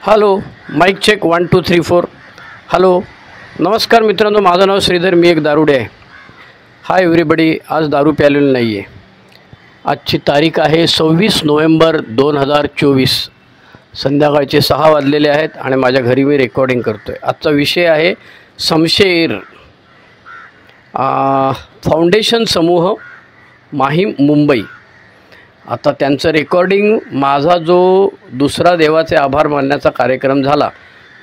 Hello, mic check 1 2 3 4. Hello, नमस्कार मित्रांनो, माझं नाव श्रीधर, मी एक दारुडे आहे. Hi everybody. आज दारू प्यालेलं नाही आहे. आजची तारीख आहे 26 नोव्हेंबर 2024. संध्याकाळचे 6 वाजलेले आहेत आणि माझ्या घरी मी रेकॉर्डिंग करतो आहे. आजचा विषय आहे शमशेर फाउंडेशन समूह माहीम मुंबई. आता त्यांचं रेकॉर्डिंग, माझा जो दुसरा देवाचे आभार मानण्याचा कार्यक्रम झाला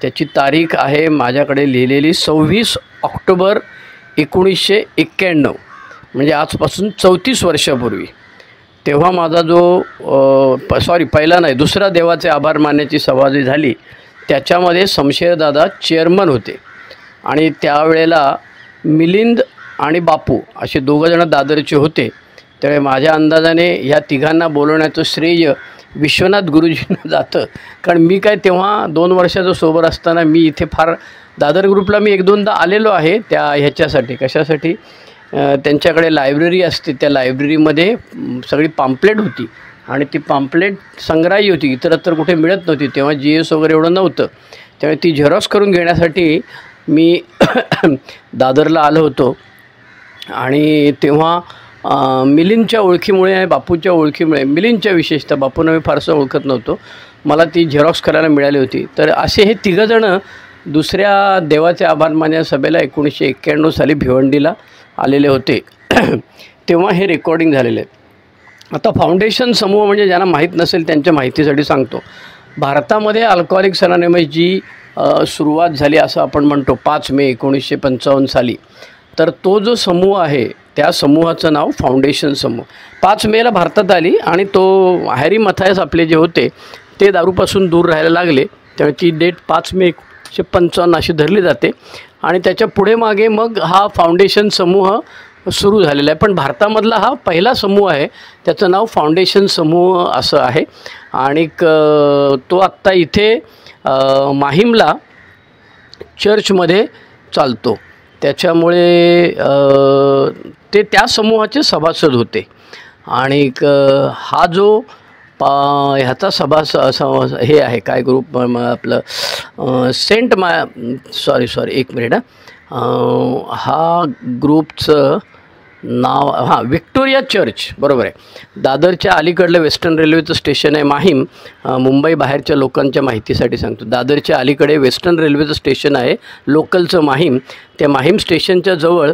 त्याची तारीख आहे माझ्याकडे लिहिलेली 26 ऑक्टोबर 1991, म्हणजे आजपासून 34 वर्षापूर्वी. तेव्हा माझा जो पहिला नाही, दुसरा देवाचे आभार मानण्याची सभा जी झाली त्याच्यामध्ये शमशेरदादा चेअरमन होते आणि त्यावेळेला मिलिंद आणि बापू असे दोघंजणं दादरचे होते. त्यामुळे माझ्या अंदाजाने ह्या तिघांना बोलवण्याचं श्रेय विश्वनाथ गुरुजींना जातं. कारण मी काय तेव्हा 2 वर्षाचं सोबत असताना मी इथे फार दादर ग्रुपला मी 1-2दा आलेलो आहे. त्या ह्याच्यासाठी, कशासाठी, त्यांच्याकडे लायब्ररी असते, त्या लायब्ररीमध्ये सगळी पॅम्पलेट होती आणि ती पॅम्पलेट संग्रही होती, इतरत्र कुठे मिळत नव्हती. तेव्हा GS वगैरे एवढं नव्हतं. त्यामुळे ती झेरॉक्स करून घेण्यासाठी मी दादरला आलो होतो. आणि तेव्हा मिलिंदच्या ओळखीमुळे आणि बापूच्या ओळखीमुळे, मिलिंदच्या विशेषतः, बापूंना मी फारसं ओळखत नव्हतो, मला ती झेरॉक्स करायला मिळाली होती. तर असे हे तिघंजणं दुसऱ्या देवाचे आभार मानण्या सभेला 1991 साली भिवंडीला आलेले होते. तेव्हा हे रेकॉर्डिंग झालेलं आहे. आता फाउंडेशन समूह म्हणजे ज्यांना माहीत नसेल त्यांच्या माहितीसाठी सांगतो. भारतामध्ये अल्कोहोलिक्स अनॉनिमसची सुरुवात झाली असं आपण म्हणतो 5 मे 1955 साली. तर तो जो समूह आहे त्या समूहाचं नाव फाउंडेशन समूह. 5 मेला भारतात आली आणि तो हॅरी मथायस आपले जे होते ते दारूपासून दूर राहायला लागले. त्यामुळे ती डेट 5 मे 1955 अशी धरली जाते. आणि त्याच्या पुढे मागे मग हा फाउंडेशन समूह सुरू झालेला आहे. पण भारतामधला हा पहिला समूह आहे, त्याचं नाव फाउंडेशन समूह असं आहे. आणि तो आत्ता इथे माहीमला चर्चमध्ये चालतो. त्याच्यामुळे ते त्या समूहाचे सभासद होते. आणि हा जो ह्याचा हे आहे काय ग्रुप आपलं सॉरी एक मिनिट, हा ग्रुपचं नाव व्हिक्टोरिया चर्च, बरोबर आहे. दादरच्या अलीकडलं वेस्टर्न रेल्वेचं स्टेशन आहे माहीम. मुंबई बाहेरच्या लोकांच्या माहितीसाठी सांगतो, दादरच्या अलीकडे वेस्टर्न रेल्वेचं स्टेशन आहे लोकलचं माहीम. त्या माहीम स्टेशनच्या जवळ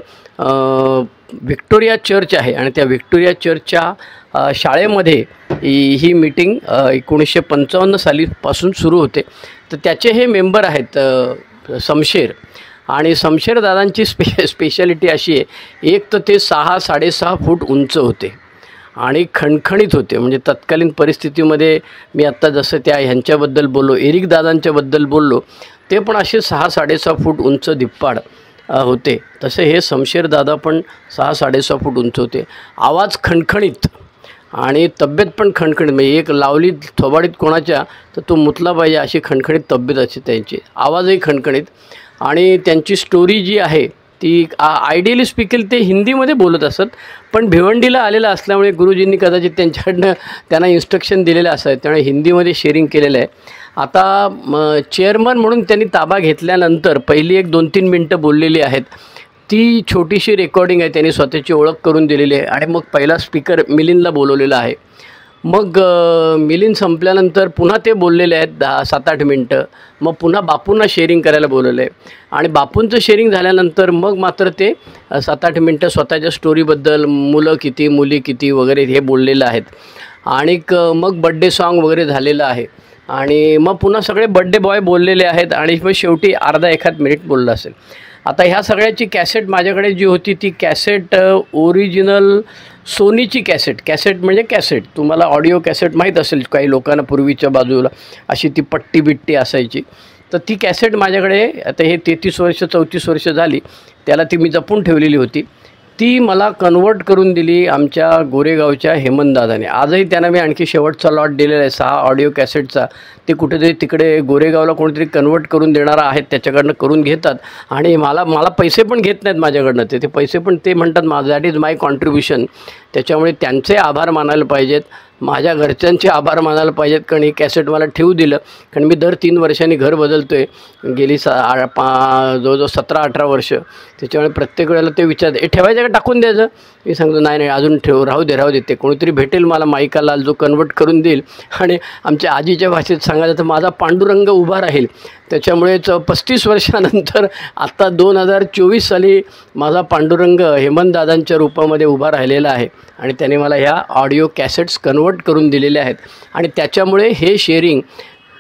व्हिक्टोरिया चर्च आहे आणि त्या व्हिक्टोरिया चर्चच्या शाळेमध्ये ही मीटिंग 1955 सालीपासून सुरू होते. तर त्याचे हे मेंबर आहेत शमशेर. आणि शमशेरदादांची स्पेशालिटी अशी आहे, एक तर ते 6-6.5 फूट उंच होते आणि खणखणीत होते. म्हणजे तत्कालीन परिस्थितीमध्ये मी आत्ता जसं त्या ह्यांच्याबद्दल बोललो, एरिक दादांच्याबद्दल बोललो, ते पण असे 6-6.5 फूट उंच धिप्पाड होते. तसे हे शमशेरदादा पण 6-6.5 फूट उंच होते. आवाज खणखणीत आणि तब्येत पण खणखणीत. म्हणजे एक लावली थोबाडीत कोणाच्या तर तो मुतला पाहिजे अशी खणखणीत तब्येत असते त्यांची, आवाजही खणखणीत. आणि त्यांची स्टोरी जी आहे ती आयडियली स्पीकिंग ते हिंदीमध्ये बोलत असत, पण भिवंडीला आलेलं असल्यामुळे गुरुजींनी कदाचित त्यांच्याकडनं त्यांना इन्स्ट्रक्शन दिलेलं असायचं, त्यामुळे हिंदीमध्ये शेअरिंग केलेलं आहे. आता चेअरमन म्हणून त्यांनी ताबा घेतल्यानंतर पहिली 1-2-3 मिनटं बोललेली आहेत. ती छोटीशी रेकॉर्डिंग आहे, त्यांनी स्वतःची ओळख करून दिलेली आहे. आणि मग पहिला स्पीकर मिलिंदला बोलवलेला आहे. मग मिलिंद संपल्यानंतर पुन्हा ते बोललेले आहेत 10-7-8 मिनटं. मग पुन्हा बापूंना शेअरिंग करायला बोलवलं आहे आणि बापूंचं शेअरिंग झाल्यानंतर मग मात्र ते 7-8 मिनटं स्वतःच्या स्टोरीबद्दल, मुलं किती, मुली किती वगैरे हे बोललेलं आहेत. आणि मग बड्डे सॉन्ग वगैरे झालेलं आहे. आणि मग पुन्हा सगळे बड्डे बॉय बोललेले आहेत आणि मग शेवटी अर्धा-1 मिनिट बोललं असेल. आता ह्या सगळ्याची कॅसेट माझ्याकडे जी होती ती कॅसेट ओरिजिनल सोनीची कॅसेट म्हणजे कॅसेट, तुम्हाला ऑडिओ कॅसेट माहीत असेल काही लोकांना, पूर्वीच्या बाजूला अशी ती पट्टी बिट्टी असायची. तर ती कॅसेट माझ्याकडे आता हे 33-34 वर्ष झाली, त्याला ती मी जपून ठेवलेली होती. ती मला कन्वर्ट करून दिली आमच्या गोरेगावच्या हेमंतदादाने. आजही त्यांना मी आणखी शेवटचा लॉट दिलेला आहे 6 ऑडिओ कॅसेटचा. ते कुठेतरी तिकडे गोरेगावला कोणीतरी कन्वर्ट करून देणारा आहेत, त्याच्याकडनं करून घेतात आणि मला पैसे पण घेत नाहीत माझ्याकडनं. ते पैसे पण ते म्हणतात दॅट इज माय कॉन्ट्रीब्युशन. त्याच्यामुळे त्यांचे आभार मानायला पाहिजेत. माझ्या घरच्यांचे आभार मानायला पाहिजेत, कारण ही कॅसेट मला ठेवू दिलं. कारण मी दर 3 वर्षांनी घर बदलतो आहे, गेली जवळजवळ 17-18 वर्ष. त्याच्यामुळे प्रत्येक वेळेला ते विचारते, ठेवायचं का टाकून द्यायचं? मी सांगतो नाही अजून ठेव, राहू दे. ते कोणीतरी भेटेल मला माईकाला जो कन्वर्ट करून देईल. आणि आमच्या आजीच्या भाषेत सांगायचं तर माझा पांडुरंग उभा राहील. त्याच्यामुळे 35 वर्षानंतर आत्ता 2024 साली माझा पांडुरंग हेमंतदादांच्या रूपामध्ये उभा राहिलेला आहे. आणि त्याने मला ह्या ऑडिओ कॅसेट्स कन्वर्ट करून दिलेले आहेत. आणि त्याच्यामुळे हे शेअरिंग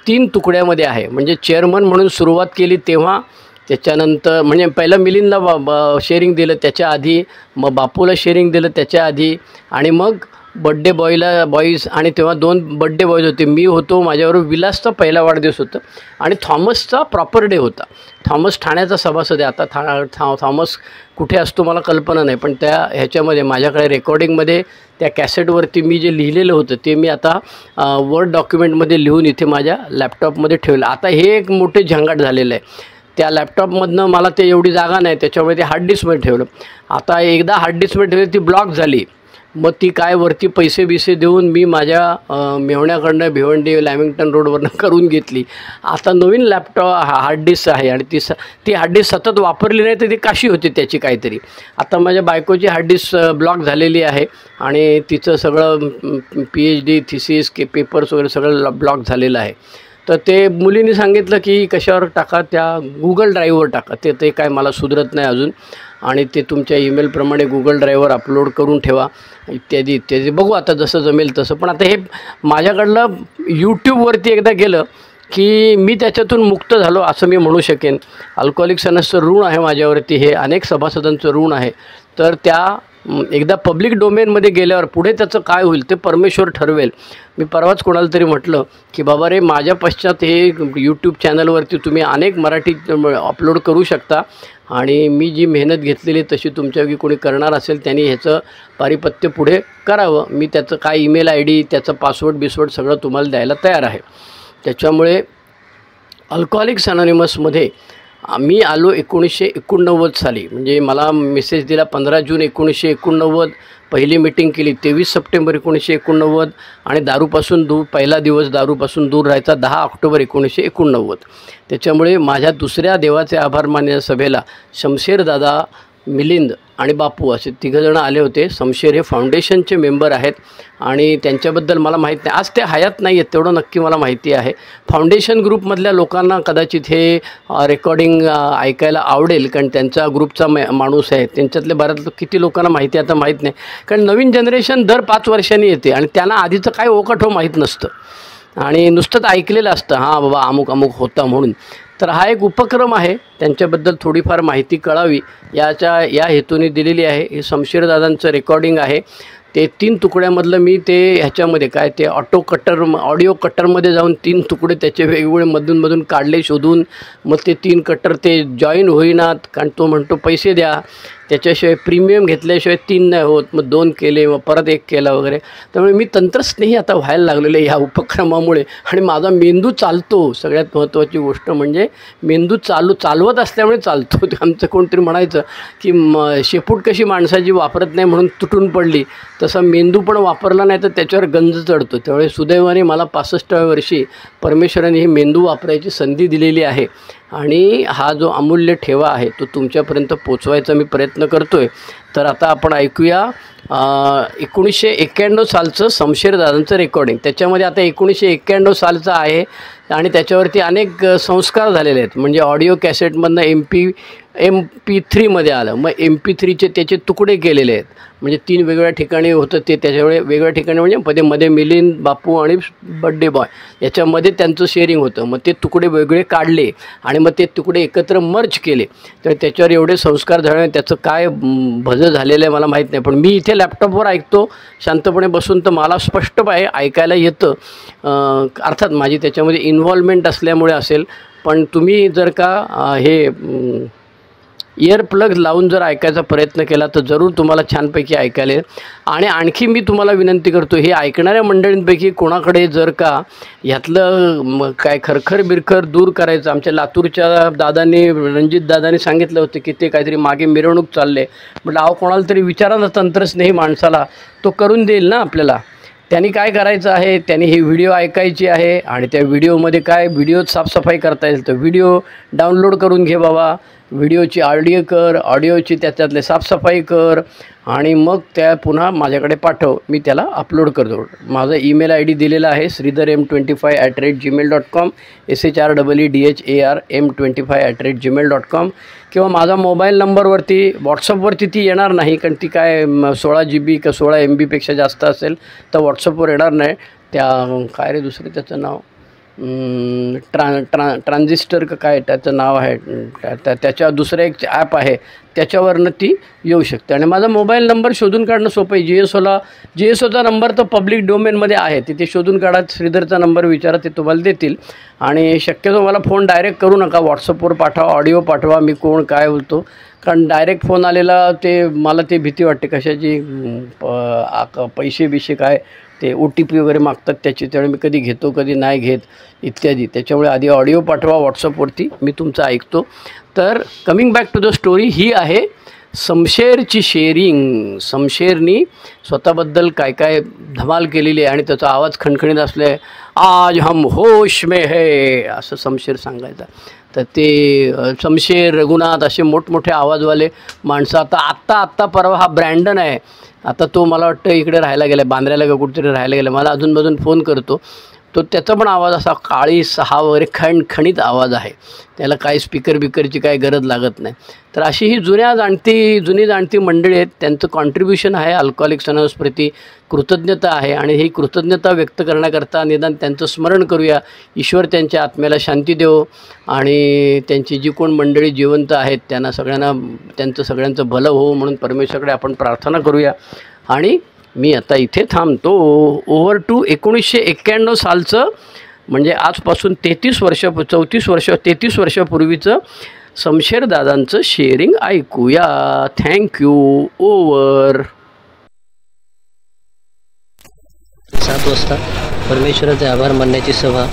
3 तुकड्यामध्ये आहे. म्हणजे चेअरमन म्हणून सुरुवात केली तेव्हा, त्याच्यानंतर म्हणजे पहिलं मिलिंदला शेअरिंग दिलं त्याच्या आधी, मग बापूला शेअरिंग दिलं त्याच्या आधी, आणि मग बड्डे बॉईज, आणि तेव्हा 2 बड्डे बॉईज होते. मी होतो, माझ्याबरोबर विलासचा पहिला वाढदिवस होता, आणि थॉमसचा प्रॉपर डे होता. थॉमस ठाण्याचा सभासद आहे. आता थॉमस कुठे असतो मला कल्पना नाही, पण त्या ह्याच्यामध्ये माझ्याकडे रेकॉर्डिंगमध्ये त्या कॅसेटवरती मी जे लिहिलेलं होतं ते मी आता वर्ड डॉक्युमेंटमध्ये लिहून इथे माझ्या लॅपटॉपमध्ये ठेवलं. आता हे एक मोठे झंगाट झालेलं आहे. त्या लॅपटॉपमधनं मला ते एवढी जागा नाही, त्याच्यामुळे ते हार्ड डिस्कमध्ये ठेवलं. आता एकदा हार्ड डिस्कमध्ये ठेवली ती ब्लॉक झाली. मग ती काय वरती पैसे देऊन मी माझ्या मेव्हण्याकडनं भिवंडी लॅमिंग्टन रोडवरनं करून घेतली. आता नवीन लॅपटॉप हार्ड डिस्क आहे, आणि ती हार्ड डिस्क सतत वापरली नाही तर ती काशी होती त्याची काहीतरी. आता माझ्या बायकोची हार्ड डिस्क ब्लॉक झालेली आहे, आणि तिचं सगळं PhD थिसिस पेपर्स वगैरे सगळं ब्लॉक झालेलं आहे. तर ते मुलींनी सांगितलं की कशावर टाका, त्या गुगल ड्राईव्हवर टाका. ते काय मला सुधरत नाही अजून, आणि ते तुमच्या ईमेलप्रमाणे गुगल ड्राईव्हवर अपलोड करून ठेवा इत्यादी. बघू आता जसं जमेल तसं. पण आता हे माझ्याकडलं यूट्यूबवरती एकदा गेलं की मी त्याच्यातून मुक्त झालो असं मी म्हणू शकेन. अल्कोहोलिक्स अनोनिमसचं ऋण आहे माझ्यावरती, हे अनेक सभासदांचं ऋण आहे. तर त्या एकदा पब्लिक डोमेनमध्ये गेल्यावर पुढे त्याचं काय होईल ते परमेश्वर ठरवेल. मी परवाच कोणाला तरी म्हटलं की बाबा रे, माझ्या पश्चात हे यूट्यूब चॅनलवरती तुम्ही अनेक मराठी अपलोड करू शकता, आणि मी जी मेहनत घेतलेली तशी तुमच्यापैकी कोणी करणार असेल त्यांनी ह्याचं पारिपत्य पुढे करावं. मी त्याचं काय ईमेल ID, त्याचं पासवर्ड सगळं तुम्हाला द्यायला तयार आहे. त्याच्यामुळे अल्कोहोलिक्स अनोनिमसमध्ये मी आलो 1989 साली. म्हणजे मला मेसेज दिला 15 जून 1989, पहिली मीटिंग केली 23 सप्टेंबर 1989, आणि पहिला दिवस दारूपासून दूर राहायचा 10 ऑक्टोबर 1989. त्याच्यामुळे माझ्या दुसऱ्या देवाचे आभार मानण्याच्या सभेला शमशेरदादा, मिलिंद आणि बापू असे 3 जण आले होते. शमशेर हे फाउंडेशनचे मेंबर आहेत, आणि त्यांच्याबद्दल मला माहीत नाही, आज ते हयात नाही आहेत तेवढं नक्की मला माहिती आहे. फाउंडेशन ग्रुपमधल्या लोकांना कदाचित हे रेकॉर्डिंग ऐकायला आवडेल, कारण त्यांचा ग्रुपचा माणूस आहे. त्यांच्यातले बऱ्याच किती लोकांना माहिती आता माहीत नाही, कारण नवीन जनरेशन दर 5 वर्षांनी येते, आणि त्यांना आधीचं काय ओकठ माहीत नसतं, आणि नुसतंच ऐकलेलं असतं हां बाबा अमुक होता म्हणून. तर हा एक उपक्रम आहे, त्यांच्याबद्दल थोडीफार माहिती कळावी या हेतूने दिलेली आहे. हे शमशेरदादांचं रेकॉर्डिंग आहे. ते 3 तुकड्यामधलं मी ते ह्याच्यामध्ये काय ते ऑडिओ कटरमध्ये जाऊन 3 तुकडे त्याचे वेगवेगळे मधून काढले शोधून. मग ते 3 कटर ते जॉईन होईनात, कारण तो म्हणतो पैसे द्या, त्याच्याशिवाय प्रीमियम घेतल्याशिवाय 3 नाही होत. मग 2 केले, मग परत 1 केला वगैरे. त्यामुळे मी तंत्रस्नेही आता व्हायला लागलेले ह्या उपक्रमामुळे, आणि माझा मेंदू चालतो. सगळ्यात महत्त्वाची गोष्ट म्हणजे मेंदू चालवत असल्यामुळे चालतो. आमचं कोणतरी म्हणायचं की शेपूट कशी माणसाची वापरत नाही म्हणून तुटून पडली, तसा मेंदू पण वापरला नाही तर त्याच्यावर गंज चढतो. त्यामुळे सुदैवाने मला 65व्या वर्षी परमेश्वराने ही मेंदू वापरायची संधी दिलेली आहे, आणि हा जो अमूल्य ठेवा आहे तो तुमच्यापर्यंत पोचवायचा मी प्रयत्न करतो आहे. तर आता आपण ऐकूया 1991 सालचं शमशेरदादांचं रेकॉर्डिंग. त्याच्यामध्ये आता 1991 सालचं आहे, आणि त्याच्यावरती अनेक संस्कार झालेले आहेत. म्हणजे ऑडिओ कॅसेटमधनं MP3मध्ये आलं, मग MP3चे त्याचे तुकडे केलेले आहेत. म्हणजे 3 वेगवेगळ्या ठिकाणी होतं ते, त्याच्यामुळे वेगवेगळ्या ठिकाणी म्हणजे मध्ये मिलिंद, बापू आणि बड्डे बॉय याच्यामध्ये त्यांचं शेअरिंग होतं. मग ते तुकडे वेगळे काढले, आणि मग ते तुकडे एकत्र मर्ज केले. तर त्याच्यावर एवढे संस्कार झाले, त्याचं काय भजं झालेलं आहे मला माहीत नाही. पण मी इथे लॅपटॉपवर ऐकतो शांतपणे बसून, तर मला स्पष्टपणे ऐकायला येतं. अर्थात माझी त्याच्यामध्ये इन्व्हॉल्वमेंट असल्यामुळे असेल, पण तुम्ही जर का हे इयर प्लग लावून जर ऐकायचा प्रयत्न केला तर जरूर तुम्हाला छानपैकी ऐकायला येईल. आणि आणखी मी तुम्हाला विनंती करतो, हे ऐकणाऱ्या मंडळींपैकी कोणाकडे जर का ह्यातलं काय खरखर बिरखर दूर करायचं, आमच्या लातूरच्या दादांनी, रणजित दादांनी सांगितलं होतं की ते काहीतरी मागे मिरवणूक चालले. म्हटलं कोणाला तरी विचारा ना तंत्रस्नेही माणसाला, तो करून देईल ना आपल्याला. त्यांनी काय करायचं आहे, त्यांनी ही व्हिडिओ ऐकायची आहे आणि त्या व्हिडिओमध्ये काय व्हिडिओत साफसफाई करता येईल तर व्हिडिओ डाउनलोड करून घे बाबा, व्हिडिओची ऑडिओ कर, ऑडिओची त्याच्यातले साफसफाई कर आणि मग त्या पुन्हा माझ्याकडे पाठव, मी त्याला अपलोड करतो. माझा ईमेल आय डी दिलेला आहे sridharm25@gmail.com, SHREEDHARM25@gmail.com, किंवा माझा मोबाईल नंबरवरती व्हॉट्सअपवरती ती येणार नाही, कारण ती काय 16 GB का 16 MB जास्त असेल तर व्हॉट्सअपवर येणार नाही. त्या काय रे दुसरं त्याचं नाव ट्रान्झिस्टर का काय त्याचं नाव आहे, त्याच्या दुसरं एक ॲप आहे त्याच्यावरनं ती येऊ शकते. आणि माझा मोबाईल नंबर शोधून काढणं सोपं आहे. GSOचा नंबर तर पब्लिक डोमेनमध्ये आहे, तिथे शोधून काढा, श्रीधरचा नंबर विचारा, ते तुम्हाला देतील. आणि शक्यतो मला फोन डायरेक्ट करू नका, व्हॉट्सअपवर पाठवा, ऑडिओ पाठवा, मी कोण काय बोलतो, कारण डायरेक्ट फोन आलेला ते मला ते भीती वाटते कशाची, पैसे बिशे काय ते OTP वगैरे मागतात त्याची, त्यामुळे मी कधी घेतो कधी नाही घेत इत्यादी. त्याच्यामुळे आधी ऑडिओ पाठवा व्हॉट्सअपवरती, मी तुमचं ऐकतो. तर coming back to the story, ही आहे शमशेरची शेअरिंग. शमशेरनी स्वतःबद्दल काय काय धमाल केलेली आहे आणि त्याचा आवाज खणखणीत असले, आज हम होश में है असं शमशेर सांगायचा. तर ते शमशेर, रघुनाथ असे मोठमोठे आवाजवाले माणसं. आत्ता परवा हा ब्रँडन आहे, आता तो मला वाटतं इकडे राहायला गेला आहे, बांद्र्याला का कुठेतरी राहायला गेला, मला अजूनमधून फोन करतो. तो त्याचा पण आवाज असा काळी सहा वगैरे खणखणीत आवाज आहे, त्याला काही स्पीकर बिकरची काही गरज लागत नाही. तर अशी ही जुनी जाणती मंडळी आहेत, त्यांचं कॉन्ट्रीब्युशन आहे अल्कोहोलिक्स अनोनिमस प्रति, कृतज्ञता आहे. आणि ही कृतज्ञता व्यक्त करण्याकरता निदान त्यांचं स्मरण करूया, ईश्वर त्यांच्या आत्म्याला शांती देवो आणि त्यांची जी कोण मंडळी जिवंत आहेत त्यांना सगळ्यांना सगळ्यांचं भलं हो म्हणून परमेश्वराकडे आपण प्रार्थना करूया. आणि मी आता इथे थांबतो. ओव्हर टू 1991 सालचं, म्हणजे आजपासून 33 वर्षापूर्वीचं शमशेरदादांचं शेअरिंग ऐकूया. थँक्यू. ओव्हर. 7 वाजता परमेश्वराचे आभार मानण्याची सभा,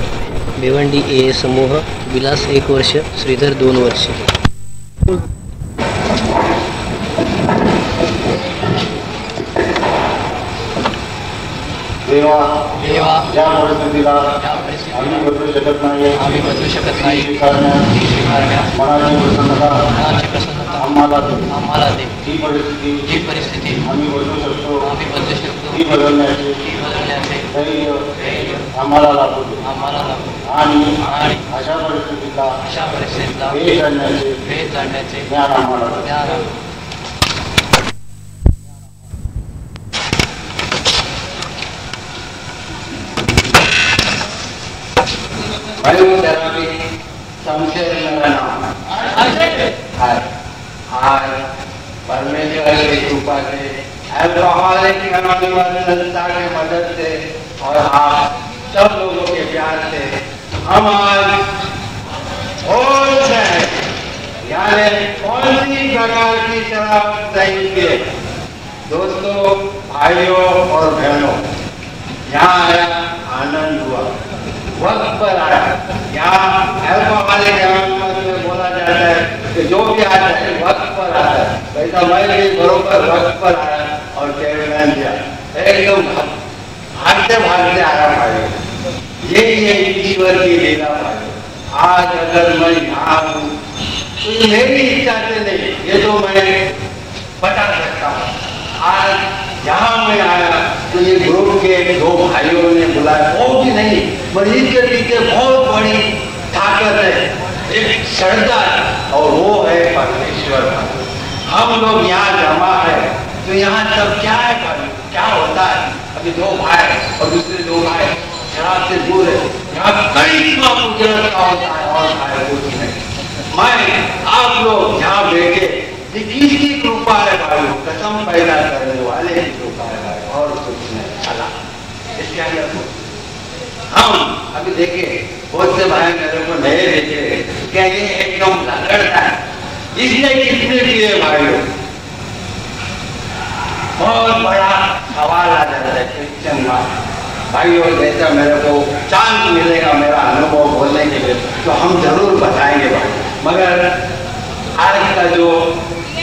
भिवंडी AA समूह, विलास 1 वर्ष, श्रीधर 2 वर्ष. देवा या परिस्थितीला आम्ही बदलू शकत नाही, मनाची प्रसन्नता आम्हाला दे. ही परिस्थिती आम्ही बदलू शकतो, ही बदलण्याचे धैर्य आम्हाला लागू दे. आणि अशा परिस्थितीला भेट आणण्याचे ज्ञान आम्हाला दे. बायोथेरापी शमशेर मेरा नाम आज परमेश्वर की कृपा से अल्कोहलिक्स अनोनिमस संस्था की मदद से और आप सब लोगों के प्यार से हम आज होश है, यानी कौन सी प्रकार की शराब नहीं पिए. दोस्तों, भाइयों और बहनों, यहाँ आया आनंद हुआ, वक्त पर आया. यहाँ अल्कोहलिक अनोनिमस में बोला जाता है कि जो भी आता है वक्त पर आता है, वैसा मैं भी बरोबर वक्त पर आया और कैमरा दिया, एकदम भागते आया भाई. ये ईश्वर की लीला भाई. आज अगर मैं यहाँ हूँ तो ये मेरी इच्छा से नहीं, ये तो मैं बता सकता हूँ. आज यहाँ मैं आया तो ये ग्रुप के 2 भाइयों ने बुलाया, वो भी नहीं पर इसके पीछे बहुत बड़ी ताकत है, एक श्रद्धा है, और वो है परमेश्वर. हम लोग यहाँ जमा है तो यहाँ सब क्या है भाई, क्या होता है. अभी 2 भाई और दूसरे 2 भाई शराब से दूर है, यहाँ कई पूजन का होता है और भाई कुछ नहीं. मैं आप लोग यहाँ बैठे, ये किसकी कृपा है भाई, कसम पैदा करने वाले की कृपा है भाई, और कुछ नहीं. अल्लाह इसके अंदर हम अभी देखिए बहुत से भाई मेरे को नहीं देखे, क्या ये एकदम लड़ता है, इसलिए कितने लिए भाइयों बहुत बड़ा सवाल आ जाता है क्रिश्चियन भाइयों. जैसा मेरे को चांस मिलेगा मेरा अनुभव बोलने के लिए तो हम जरूर बताएंगे भाई. मगर आज का जो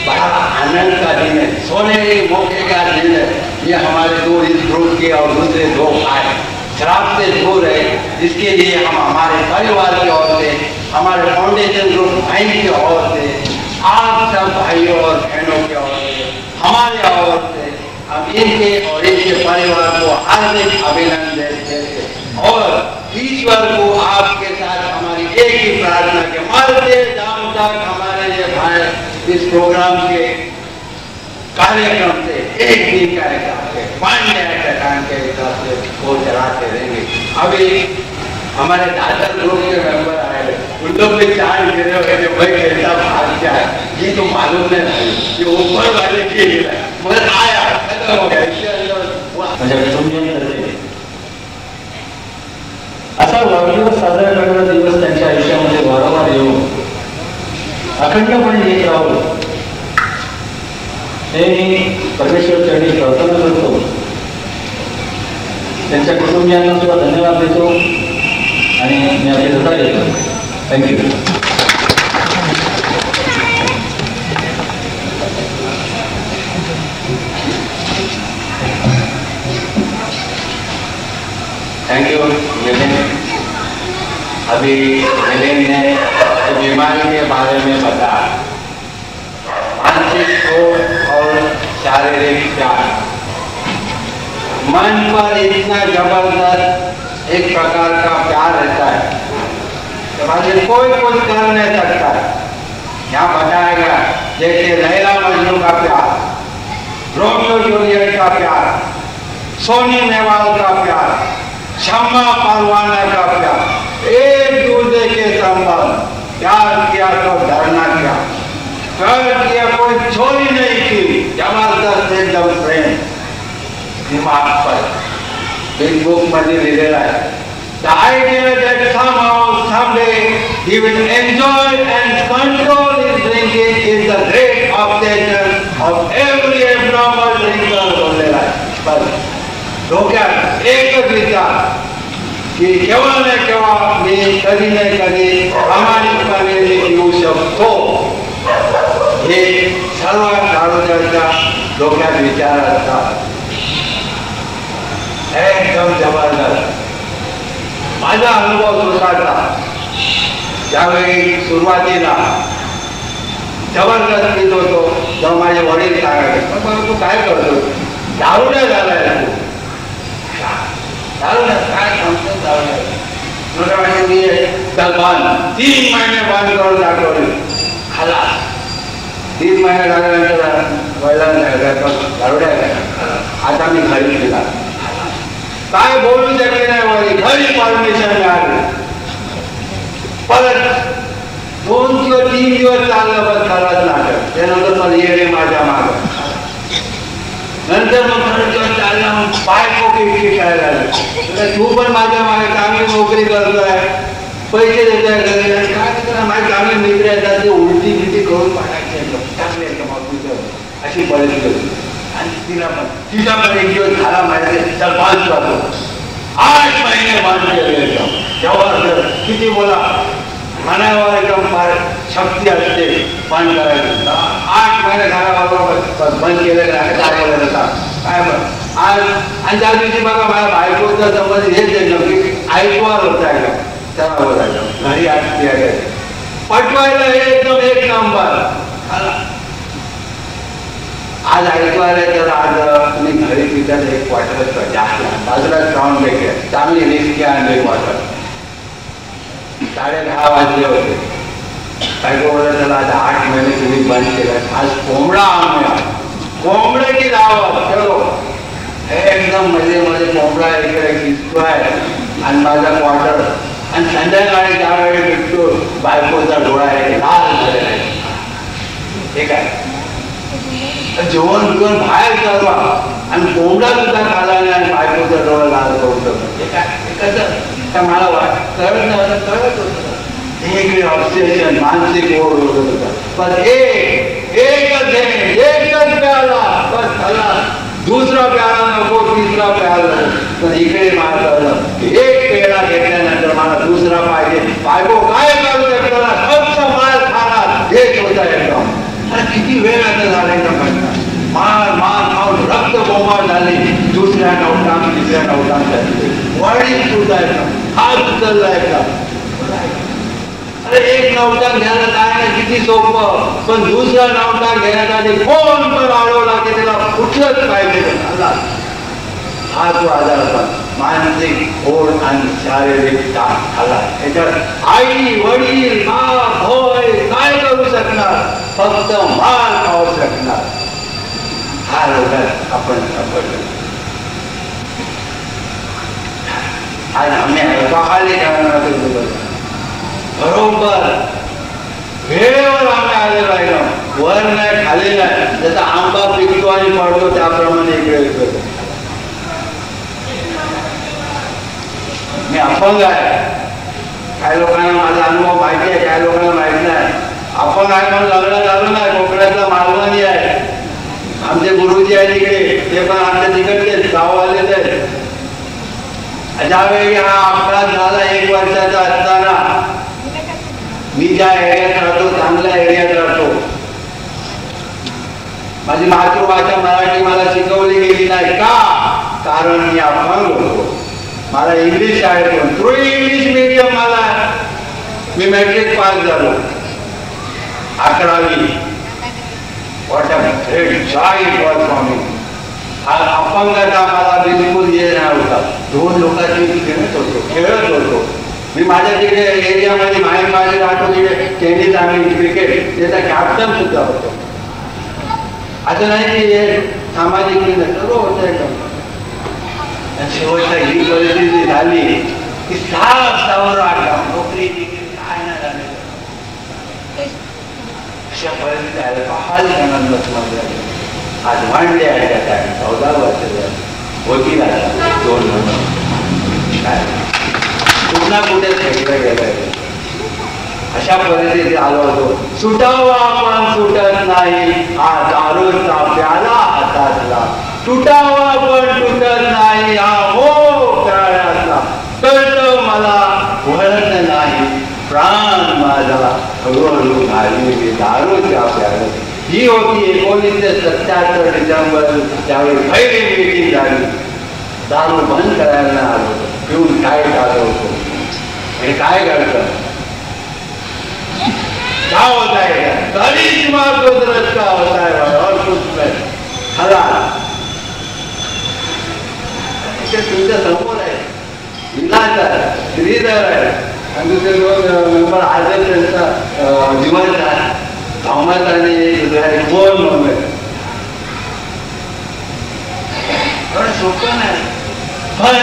बड़ा आनंद का दिन है, सोनेरी मौके का दिन है। ये हमारे दो इस ग्रुप के और दूसरे दो भाई शराब से दूर है, इसके लिए हम हमारे परिवार की ओर से, हमारे फाउंडेशन ग्रुप भाई की ओर से, आप सब भाइयों और बहनों की ओर से, हमारे ओर से हम इनके और इनके परिवार को हार्दिक अभिनंदन देते हैं और ईश्वर को आपके साथ हमारी एक ही प्रार्थना के मरते दम तक हमारे ये भाई इस प्रोग्राम के कार्यक्रम से एक दिन का हिसाब से टाइम के हिसाब से वो चलाते रहेंगे। अभी हमारे दादर ग्रुप के मेंबर आए, उन लोग भी चार गिरे हुए थे, भाई कैसा भाग जाए ये तो मालूम नहीं, ये ऊपर वाले के लिए मगर आया खत्म हो गया। इसके अंदर असा वाढदिवस साजरा करणारा दिवस त्यांच्या आयुष्यामध्ये वारंवार येऊन अखंडपणे येत राहावं हे मी परमेश्वर चरणी प्रार्थना करतो। त्यांच्या कुटुंबियांना सुद्धा धन्यवाद देतो आणि मी आपली रजा घेतो। थँक्यू। Thank you Milind. अभी मिलिंद ने बीमारी के बारे में बताया, मानसिक और शारीरिक प्यार मन पर इतना जबरदस्त एक प्रकार का प्यार रहता है कि कोई कुछ कर नहीं सकता। यहाँ बताया गया जैसे लैला मजनू का प्यार, रोमियो जूलियट का प्यार, सोनी नेहवाल का प्यार, शम्मा परवाना का प्यार, एक दूसरे के संबंध, प्यार किया तो डरना क्या, कर किया कोई चोरी नहीं की, जबरदस्त एकदम प्रेम दिमाग पर बिग बुक मध्ये लिहिलेला आहे। The idea that somehow someday he will enjoy and control his drinking is the great obsession of every abnormal drinker बोललेला आहे। बस डोक्यात एकच विचार की केव्हा ना केव्हा मी कधी ना कधी प्रामाणिकपणे येऊ शकतो, हे सर्व दारूच्या डोक्यात विचार असतात। एकदम जबरदस्त माझा अनुभव स्वतःचा त्यावेळी सुरुवातीला जबरदस्त पीत होतो, तेव्हा माझे वडील सांगायचे पण तू काय करतो, दारू नाही झालाय तू, दारू काय सांगतो, दारू मी चल बंद, 3 महिने बंद करून दाखवले, खाला 3 महिने झाल्यानंतर वडिलांना दारू नाही, आता मी घरी गेला, काय बोलू शकले नाही, वरी घरी परमिशन मिळाली, परत 2 किंवा 3 दिवस चाललं बस खरंच नाटक, त्यानंतर पण ये माझ्या माग, नंतर मग खरंच दिवस चालला मग बायको किटकी करायला लागली, तू पण माझ्या मागे चांगली नोकरी करतोय, पैसे देतोय घरी, काय करणार माझे चांगले मित्र येतात ते उलटी गिलटी करून पाठायचे चांगले अशी परिस्थिती होती। आणि तिचा पण एक दिवस झाला माहिती चल बंद करतो, 8 महिने बंद केले तेव्हा किती बोला मनावर एकदम फार शक्ती असते बंद करायची। 8 महिने झाल्याबरोबर बंद केलेलं आहे काय बरं आज आणि त्या दिवशी बघा माझ्या बायकोचा संबंध हेच आहे की ऐकवार होता आहे का त्याला बोलायचं घरी आज पटवायला हे एकदम एक नंबर। आज ऐकवायला तर आज मी घरी पितात एक क्वार्टर जास्त बाजूला राहून भेटले, चांगली रिस्की आणली क्वार्टर, 10:30 वाजले होते, काय बोलत त्याला आज 8 महिने तुम्ही बंद केलं, आज कोंबडा आणूया, कोंबड्याची दावत चलो एकदम मध्ये मध्ये कोंबडा इकडे दिसतोय आणि माझा क्वार्टर आणि संध्याकाळी त्यावेळी भेटतो बायकोचा डोळा आहे लाल झालेला आहे, हे काय जेवण बिवण बाहेर चालवा आणि कोंबडा सुद्धा खाला नाही आणि बायकोचा डोळा लाल करून कसं मला कळत होतं एक ऑब्सेशन मानसिक ओढ होत होता, पण एकच प्याला बस झाला, दुसरा प्याला नको, तिसरा प्याला पण इकडे मला कळलं एक पेढा घेतल्यानंतर मला दुसरा पाहिजे, बायको काय करू शकतो फक्त माल खाणार हेच होता एकदम किती वेळ आता झालाय का म्हणणार मार मार खाऊन रक्त बोंबाळ झाले दुसऱ्या नवटांग तिसऱ्या नवटांग घातले वडील सुटायचा हात उचललाय का अरे एक नवटांग घ्यायला जायला किती सोपं पण दुसरा नवटांग घेण्यासाठी कोण पण अडवला की त्याला कुठलंच पाहिजे हा जो आजार होता मानसिक ओढ आणि शारीरिक ताण आला त्याच्यात आई वडील बाप होय काय करू शकणार फक्त मार खाऊ शकणार हा रोगात आपण सापडलो आज आम्ही अल्कोहोलिक बरोबर वेळेवर आम्ही आलेलो राहिलो वर नाही खाली नाही जसा आंबा पिकतो आणि पडतो त्याप्रमाणे इकडे करतो मी अपंग आहे काही लोकांना माझा अनुभव माहिती आहे काही लोकांना माहित नाही अपंग आहे म्हणून लग्न झालं नाही कोकणातला मालवणी आहे आमचे गुरुजी आहे तिकडे ते पण आमच्या तिकडले गाववालेच आहेत ज्यावेळी हा अपघात झाला 1 वर्षाचा असताना मी ज्या एरियात राहतो चांगल्या एरियात राहतो माझी मातृभाषा मराठी मला शिकवली गेली नाही का कारण मी अपंग होतो मला इंग्लिश शाळेतून थ्रू इंग्लिश मीडियम मला मी मॅट्रिक पास झालो 11वी what a great joy it was for me हा अपंगता मला बिलकुल ये नव्हता 2 लोकांची खेळत होतो मी माझ्या तिकडे एरियामध्ये माझे राहतो तिकडे टेनिस आणि क्रिकेट त्याचा कॅप्टन सुद्धा होतो असं नाही की हे सामाजिक सर्व होतं शेवटच्या ही परिस्थिती झाली की सावर वाटला नोकरी काय नाही झालं अशा परिस्थिती अल्कोहोल आज वाढले आहे त्या टाइम 14 वर्ष वकील आहे 2 काय पुन्हा कुठे खेळलं गेलं अशा परिस्थितीत आलो होतो सुटावा पण सुटत नाही हा दारूचा प्याला हातातला तुटावा पण तुटत नाही हा हो तळ्यातला कळत मला वळत नाही प्राण माझा हळूहळू घालली दारूच्या प्याला ही होती 1977 डिसेंबर त्यावेळी पहिली मीटिंग झाली दारू बंद करायला आलो पिऊन काय झालं होतो आणि काय घडतं क्या होता है करिश्मा कुदरत का होता है और कुछ नहीं खरा तुमच्या समोर आहे विलास आहे श्रीधर आहे आणि दुसरे 2 मेंबर आजच त्यांचा दिवस आहे थॉमस आणि दुसरा कोण मेंबर सोपं नाही पण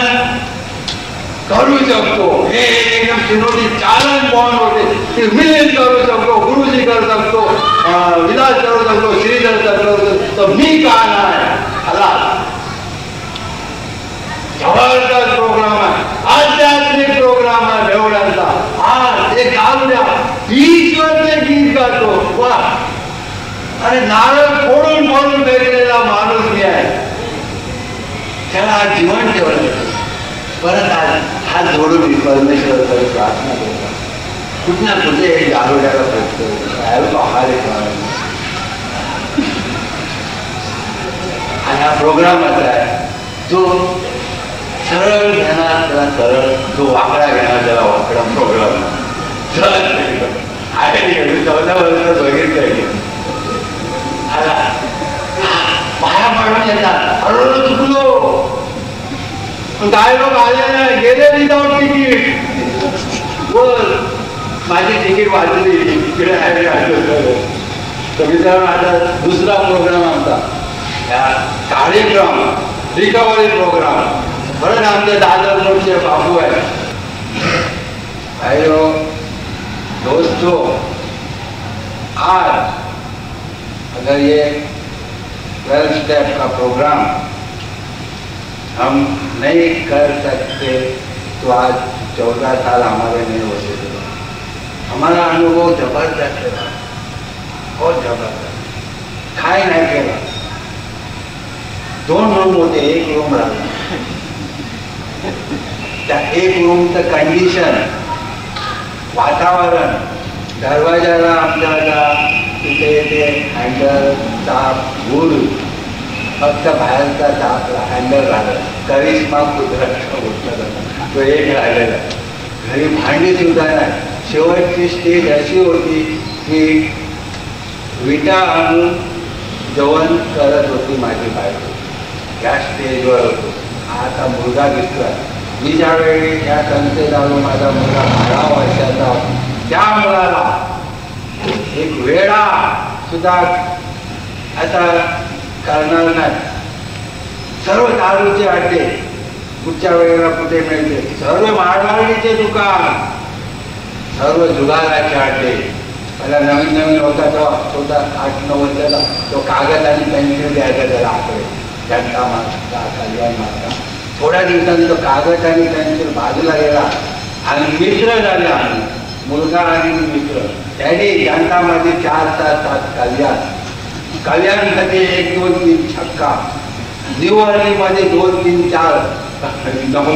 करू शकतो हे एकदम चिरोटी चालन बॉन्ड होते ते मिलिंद करू शकतो गुरुजी करू शकतो विलास करू शकतो श्रीधर करू शकतो तर मी का नाही आला जबरदस्त प्रोग्राम आहे आध्यात्मिक प्रोग्राम आहे देवळांचा आज एक गावड्या ईश्वरचे गीत गातो वा अरे नारळ फोडून फोडून फेकलेला माणूस मी आहे त्याला आज जीवन ठेवलं परत आज हात जोडून परमेश्वराकडे प्रार्थना करतात कुठं कुठे हे गारोड्याला प्रश्न आणि हा प्रोग्राम असा आहे जो सरळ घेणार त्याला सरळ जो वाकडा घेणार त्याला वाकडा प्रोग्राम 14 वर्षात बघितलं पाया पाडून येतात अरे चुकलो काय लोक आले नाही गेले विदाउट तिकीट बर माझी तिकीट वाचली इकडे तर आता दुसरा प्रोग्राम आमचा कार्यक्रम रिकव्हरी प्रोग्राम बरं आमचे दादर मोठे बाबू आहे भाइयों दोस्तों आज अगर ये 12 स्टेप का प्रोग्राम हम नहीं कर सकते तो आज 14 साल हमारे नहीं होते थे हमारा अनुभव जबरदस्त है बहुत जबरदस्त काय नाही केला 2 रूम होते 1 रूम राहिला त्या 1 रूमचं कंडिशन वातावरण दरवाजाला आमच्या तिथे ते हँडल चाप भूल फक्त बाहेरचा चाप हँडल राहिला. करिश्मा कुत्र्याचा उठला जातो तो एक राहिलेला. घरी भांडी सुद्धा नाही. शेवटची स्टेज अशी होती की विटा आणून जेवण करत होती माझी बायको. या स्टेजवर होतो. आता मुलगा दिसतोय. मी ज्यावेळी या संस्थेत आलो माझा मुलगा 12 वर्षाचा. त्या मुलाला एक वेळा सुद्धा आता करणार नाही. सर्व दारूचे अड्डे कुठच्या वेळेला कुठे मिळते, सर्व मारवाडीचे दुकान, सर्व जुगाराचे अड्डे. मला नवीन नवीन होता तेव्हा स्वतः 8-9 वर्षाला तो कागद आणि पेन्सिल द्यायचा त्याला आकडे जनता मार्का कल्याण मार्का. थोड्या दिवसांनी तो कागद आणि पेन्सिल बाजूला गेला आणि मित्र झाले आम्ही, मुलगा आणि मित्र. त्याने जनतामध्ये 4-7 कल्याणमध्ये 1-2-3 छक्का, निवडणीमध्ये 2-3-4 9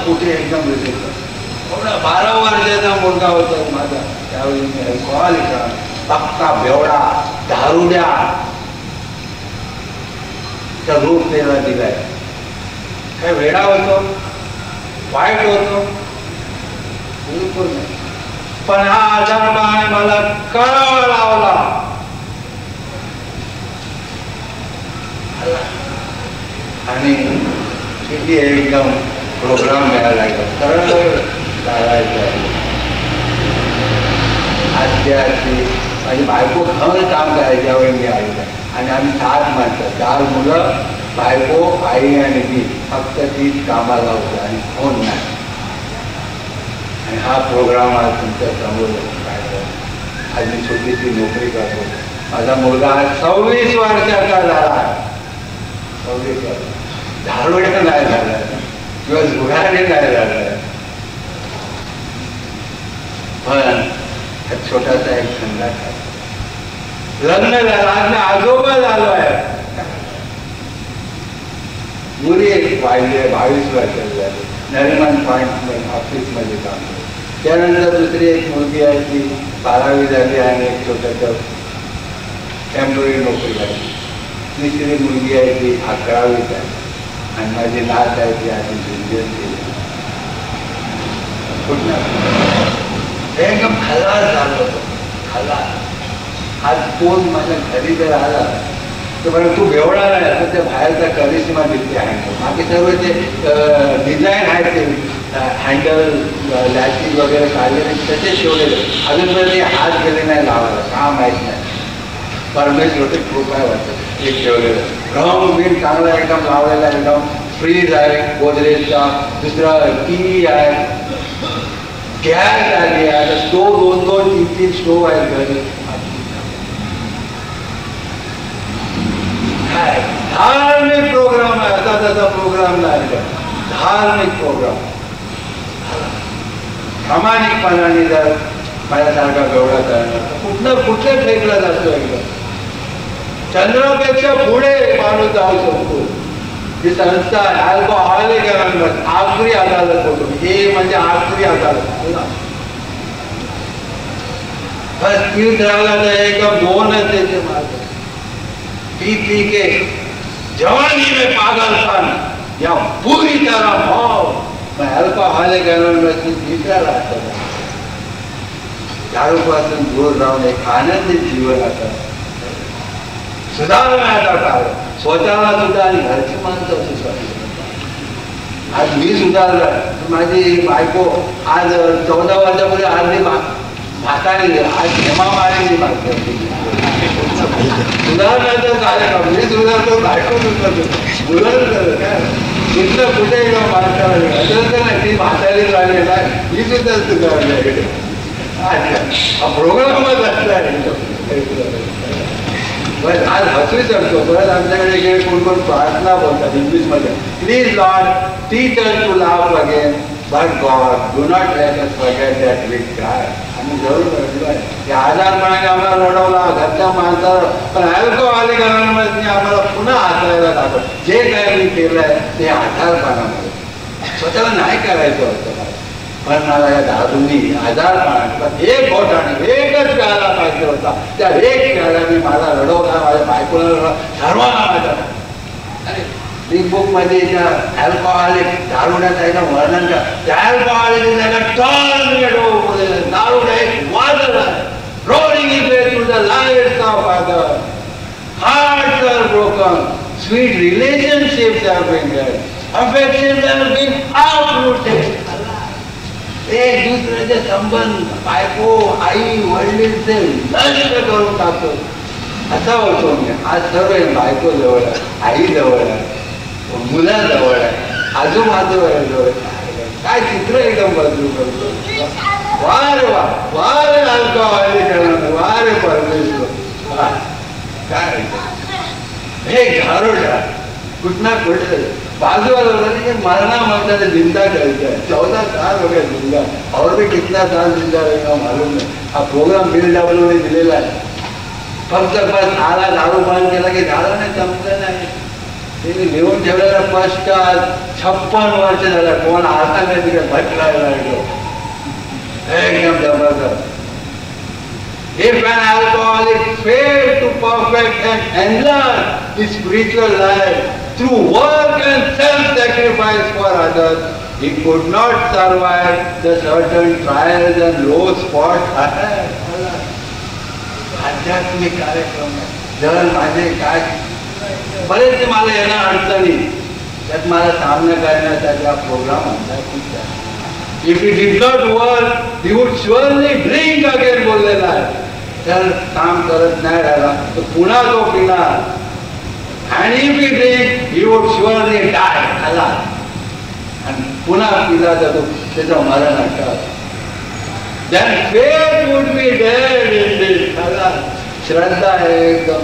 कुठे एकदम एवढा 12 वर्षाचा मुलगा होता माझा. त्यावेळी मी कॉल पक्का बेवडा दारुड्या रूप त्याला दिलाय. काय वेडा होतो, वाईट होतो बिलकुल नाही. पण हा आजारपणाने मला कळावा लावला. आणि किती एकदम प्रोग्राम मिळाला सरळ चालायचं. आजी माझी बायको घर काम करायची त्यावेळी मी आलो. आणि आम्ही 7 माणसं, 4 मुलं, बायको, आई आणि मी. फक्त 3 कामाला होतो आणि फोन नाही. आणि हा प्रोग्राम आज तुमच्या समोर आज मी छोटीशी नोकरी करतो. माझा मुलगा आज 26 वर्षाचा झाला. 26 वर्ष. दारुड्या नाही झाला किंवा जुगारी नाही झाला. पण छोटासा एक संघात आहे. लग्न झालं, आज आजोबा झालो आहे. मुली एक वाढली 22 वर्षाची झाली. नरिमन पॉईंट ऑफिसमध्ये काम करते. त्यानंतर दुसरी एक मुलगी आहे ती 12वी झाली आणि एक छोटंसं टेम्पररी नोकरी लागली. तिसरी मुलगी आहे ती 11वीत आहे. आणि माझी नात आहे ती आधी ज्युनियर केली. एकदम खलास झालं होतं, खलास. आज कोण माझ्या घरी जर आला तर बरं तू बेवडा नाही तर त्या बाहेरचा करिश्मा दिसते हँडल. बाकी सर्व ते डिझाईन आहेत ते हँडल लॅचेस वगैरे काढलेले तसे ठेवलेले. अजूनपर्यंत ते हात गेले नाही लावायला, का माहीत नाही. परमेश्वर कृपा वाटतं एक ठेवलेलं. रंग बिन चांगला एकदम लावलेला, एकदम फ्रीज आहे गोदरेजचा. दुसरा टी आहे, गॅस आली आहे, स्टोव 2-2-3-3 स्टोव आहेत घरी. धार्मिक प्रोग्राम आहे. असा तसा प्रोग्राम नाही, धार्मिक प्रोग्राम. प्रामाणिकपणाने जर माझ्यासारखा गौरव करणार कुठल्या फेकला जातो. एकदम चंद्रापेक्षा पुढे माणूस जाऊ शकतो. ही संस्था अल्कोहॉलिक अनॉनिमस आखरी अदालत होतो. हे म्हणजे आखरी अदालत. बस तीर्थ राहिला तर एकदम 2च त्याचे मार्ग. पी के जवानी में पागलपन या पूरी तरह भाव. मैं अल्कोहॉलिक अनॉनिमस की तीसरा रास्ता दारूपासून दूर राहून एक आनंदी जीवन आता सुधारण्याचा काळ. स्वतःला सुद्धा आणि घरची माणसं सुद्धा. आज मी सुधारलं. माझी बायको आज 14 वर्षापूर्वी अर्धी म्हातारी, आज हेमा मारेली मागते. सुधारण्याचा कार्यक्रम मी सुधारतो, बायको सुधारतो. मुलं काय तिथलं कुठे माणसाला असं तर नाही. ती म्हातारी झाली नाही, मी सुद्धा सुधारले. अच्छा हा प्रोग्रामच असला. बस आज हसू शकतो. परत आमच्याकडे इकडे कोण प्रार्थना बोलतात इंग्लिशमध्ये. Please Lord teach us to laugh again but God do not let us forget that we cry. आम्ही जरूर रडलोय. ते आजारपणाने आम्हाला रडवला घरच्या माणसाला. पण अल्कोहॉलिक अनॉनिमसने आम्हाला पुन्हा हसायला दाखवलं. जे काय मी केलंय ते आजारपणामध्ये. स्वतःला नाही करायचं होतं. पण मला या दारूनी आजार एक बोटाने एकच प्यायला पाहिजे होता. त्या एक प्यायलाने मला रडवला, माझ्या बायकोला रडवला, सर्वांना माझ्या. बिग बुक मध्ये त्या अल्कोहॉलिक दारुड्याचं आहे ना वर्णन का, त्या alcoholic is like a tornado. दारुडा एक वादळ आहे, rolling it through the lights of other. Hearts are broken, sweet relationships have been dead, affections have been uprooted. एक दुसऱ्याचे संबंध बायको आई वडीलचे नष्ट करून टाकतो. असा होतो मी आज. सर्व बायको जवळ आहे, आई जवळ आहे, मुलं जवळ आहे, आजूबाजूला जवळ. काय चित्र एकदम बदलू करतो. वारे वा वारे अल्कोहॉलिक, वारे परमेश्वर. काय हे घारोडा कुठना कुठे बाजूवाला मरना म्हणता जिंदा करते है. 14 साल हो गए जिंदा, और भी कितना साल जिंदा रहेगा मालूम नहीं. हा प्रोग्राम बिल डब्ल्यूने दिलेला आहे. फक्त बस आला दारू पान केला की झालं नाही, संपलं नाही. त्यांनी लिहून ठेवलेला पश्चात 56 वर्ष झालं. कोण आता नाही तिकडे भटकायला लागलो. एकदम जबरदस्त. If an alcoholic failed to perfect and enlarge his spiritual life through work and self-sacrifice for others, he could not survive the certain trials and low spots ahead. आध्यात्मिक कार्यक्रम जर माझे काय बरेच मला येणार अडचणी, त्यात मला सामना करण्यासाठी हा प्रोग्राम आणला. If he did not work, he would surely drink again बोललेला आहे. तर काम करत नाही राहिला तर पुन्हा तो पिणार. And if he drink, he would surely die. आला आणि पुन्हा पिला जातो, त्याचं मरण असतं. Then faith would be dead indeed. आला श्रद्धा आहे एकदम.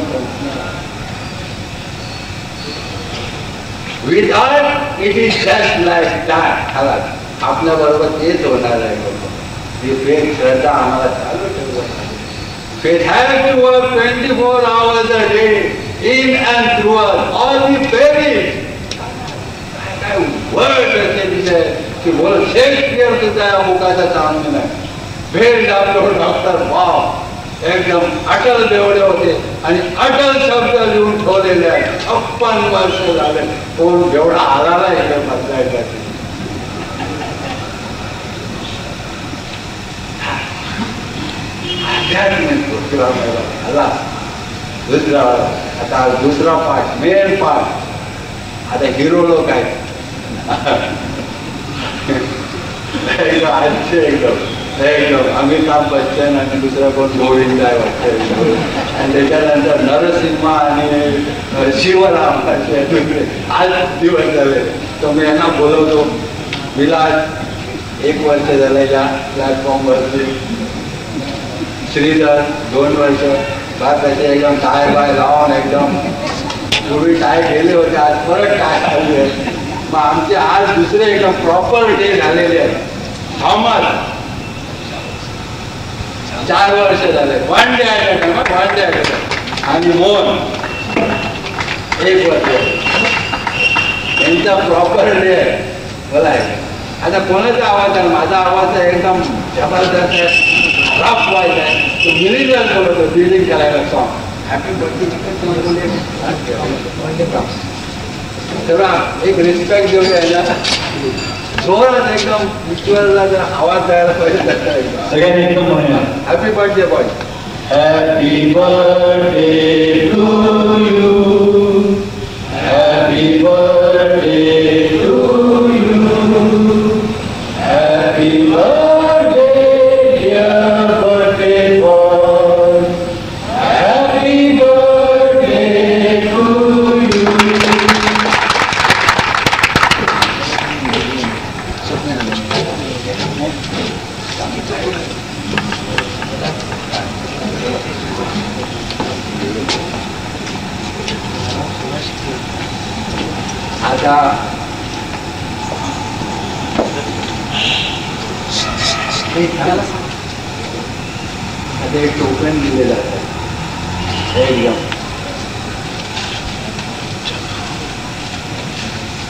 Without it is just like that. आला आपल्या बरोबर तेच होणार आहे. ही फेथ श्रद्धा आम्हाला चालू ठेवत. Faith has to work 24 hours a day, in and through us, or we perish. काय वर्ड असे विषय की बोल शेक्सपियर सुद्धा या मुखाचा सामने नाही. भेट डॉक्टर वाव एकदम अटल बेवडे होते आणि अटल शब्द लिहून ठेवलेले आहेत. 56 वर्ष झाले. कोण बेवडा आला नाही इकडे बदलायसाठी. आला दुसरा. आता दुसरा पार्ट, मेन पार्ट. आता हिरो लोक आहेत आजचे एकदम एकदम अमिताभ बच्चन आणि दुसरा कोण गोविंद आहे वाटतं. आणि त्याच्यानंतर नरसिंहा आणि शिवराम आज दिवस झाले. तर मी यांना बोलवतो. विलास 1 वर्ष झालं या प्लॅटफॉर्मवरती. श्रीधर 2 वर्ष. त्याचे एकदम टाय बाय लावून एकदम पूर्वी टाय गेले होते, आज परत टाय आले. मग आमचे आज दुसरे एकदम प्रॉपर डे झालेले आहेत. थॉमस 4 वर्ष झाले. 1 डे आहे. आणि मोहन 1 वर्ष. यांचा प्रॉपर डे आहे. बोला आता कोणाचा आवाज आहे? माझा आवाज एकदम जबरदस्त आहे, रफ व्हायचा आहे. तो मिलिटरी बोलतो बिल्डिंग करायला सॉंग. हॅपी बर्थडे तेव्हा एक रिस्पेक्ट देऊया याला. जोरात एकदम ईश्वरला जर आवाज द्यायला पाहिजे. सगळ्यांनी एकदम म्हणूया happy birthday boy. Happy birthday to you. Happy birthday to you. Happy birthday dear birthday boy. Happy birthday to you. आता एक टोकन दिले जातं एकदम.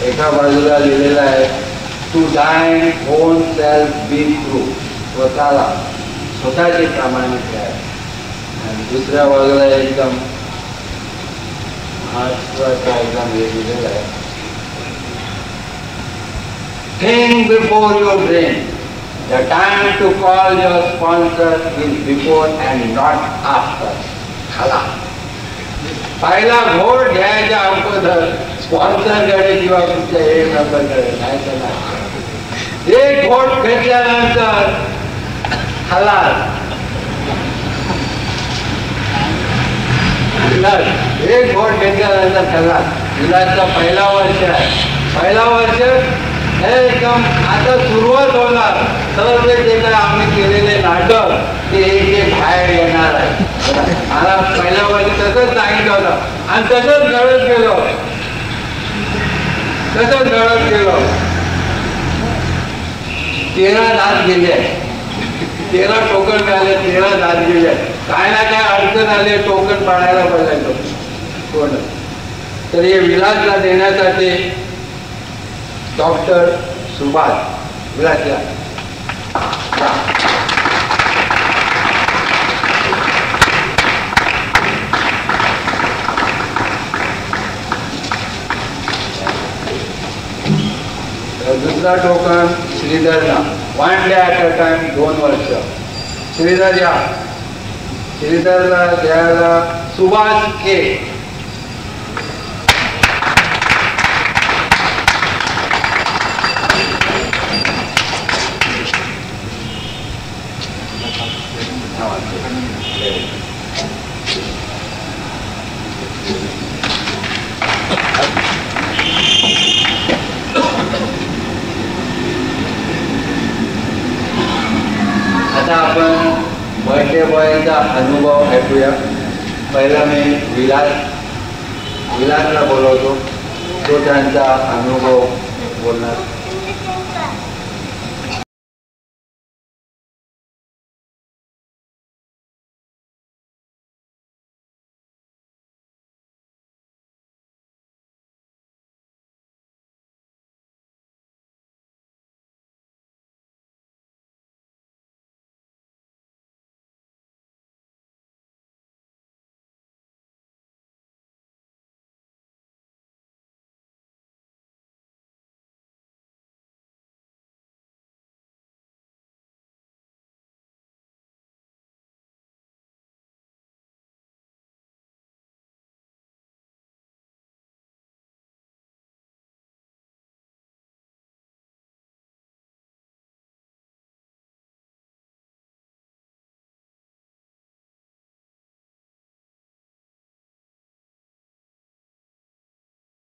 एका बाजूला लिहिलेलं आहे to thine own self be true. स्वतःचे प्रामाणिक आहे. आणि दुसऱ्या बाजूला एकदम महत्वाचा एकदम हे दिलेलं आहे. Think before you drink. The time to call your sponsor is before and not after. खाला. पहिला घोट घ्यायच्या अगोदर स्पॉन्सरकडे किंवा तुमच्या हे मेंबरकडे नाही तर नाही. एक घोट घेतल्यानंतर खाला. एक घोट घेतल्यानंतर खाला. विलासचा पहिला वर्ष आहे. पहिला वर्ष एकदम आता सुरुवात होणार. सर्व जे काही आम्ही केलेले नाटक ते एक बाहेर येणार आहे. मला पहिल्या वर्षी तसंच सांगितलं होतं आणि तसंच घडत गेलो. तसंच घडत गेलो. 13 दात गेले. 13 टोकन मिळाले. 13 दात गेले. काय ना काय अडचण आले. टोकन पाडायला पाहिजे कोण. तर हे विलासला देण्यासाठी डॉक्टर सुभाष विलासला दुसरा token श्रीधरला. 1 day at a time 2 वर्ष. श्रीधर या. श्रीधरला द्यायला सुभाष के. आता आपण बर्थडे बॉयचा अनुभव ऐकूया. पहिला मी विलासला बोलवतो. तो त्यांचा अनुभव बोलणार.